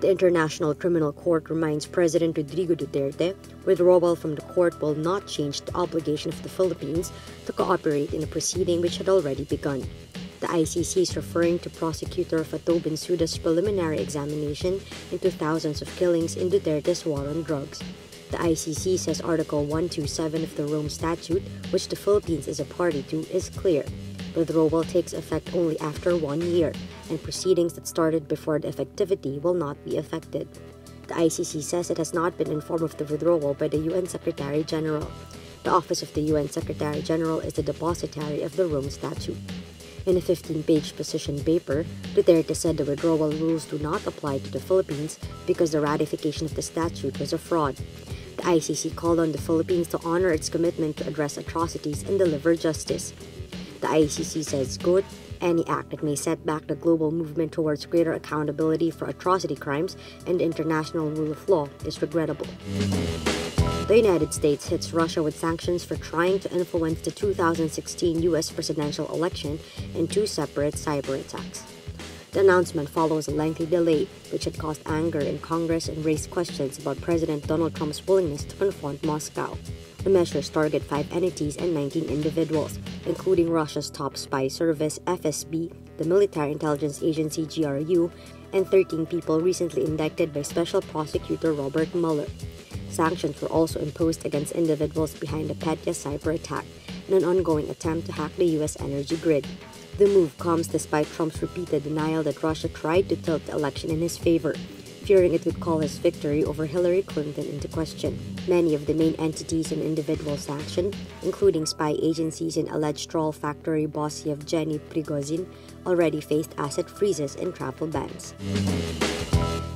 The International Criminal Court reminds President Rodrigo Duterte withdrawal from the court will not change the obligation of the Philippines to cooperate in a proceeding which had already begun. The ICC is referring to prosecutor Fatou Bensouda's preliminary examination into thousands of killings in Duterte's war on drugs. The ICC says Article 127 of the Rome Statute, which the Philippines is a party to, is clear. Withdrawal takes effect only after 1 year, and proceedings that started before the effectivity will not be affected. The ICC says it has not been informed of the withdrawal by the UN Secretary-General. The Office of the UN Secretary-General is the depositary of the Rome Statute. In a 15-page position paper, Duterte said the withdrawal rules do not apply to the Philippines because the ratification of the statute was a fraud. The ICC called on the Philippines to honor its commitment to address atrocities and deliver justice. The ICC says, quote, any act that may set back the global movement towards greater accountability for atrocity crimes and the international rule of law is regrettable. The United States hits Russia with sanctions for trying to influence the 2016 U.S. presidential election in 2 separate cyber attacks. The announcement follows a lengthy delay, which had caused anger in Congress and raised questions about President Donald Trump's willingness to confront Moscow. The measures target 5 entities and 19 individuals, including Russia's top spy service, FSB, the military intelligence agency, GRU, and 13 people recently indicted by Special Prosecutor Robert Mueller. Sanctions were also imposed against individuals behind the Petya cyber attack and an ongoing attempt to hack the U.S. energy grid. The move comes despite Trump's repeated denial that Russia tried to tilt the election in his favor, fearing it would call his victory over Hillary Clinton into question. Many of the main entities and individuals sanctioned, including spy agencies and alleged troll factory boss Yevgeny Prigozhin, already faced asset freezes and travel bans.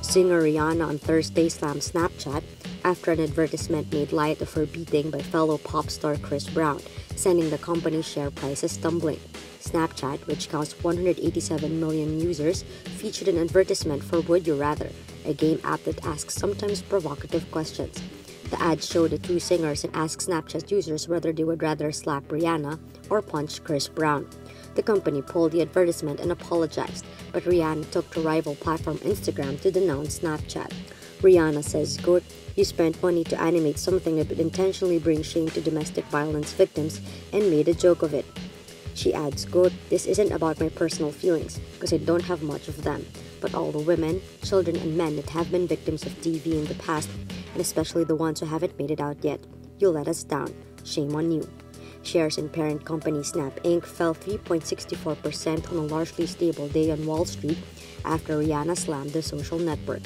Singer Rihanna on Thursday slammed Snapchat after an advertisement made light of her beating by fellow pop star Chris Brown, sending the company's share prices tumbling. Snapchat, which counts 187 million users, featured an advertisement for Would You Rather, a game app that asks sometimes provocative questions. The ad showed the 2 singers and asked Snapchat users whether they would rather slap Rihanna or punch Chris Brown. The company pulled the advertisement and apologized, but Rihanna took to rival platform Instagram to denounce Snapchat. Rihanna says, quote, you spent money to animate something that would intentionally bring shame to domestic violence victims and made a joke of it. She adds, quote, this isn't about my personal feelings because I don't have much of them, but all the women, children, and men that have been victims of DV in the past, and especially the ones who haven't made it out yet. You let us down. Shame on you. Shares in parent company Snap Inc. fell 3.64% on a largely stable day on Wall Street after Rihanna slammed the social network.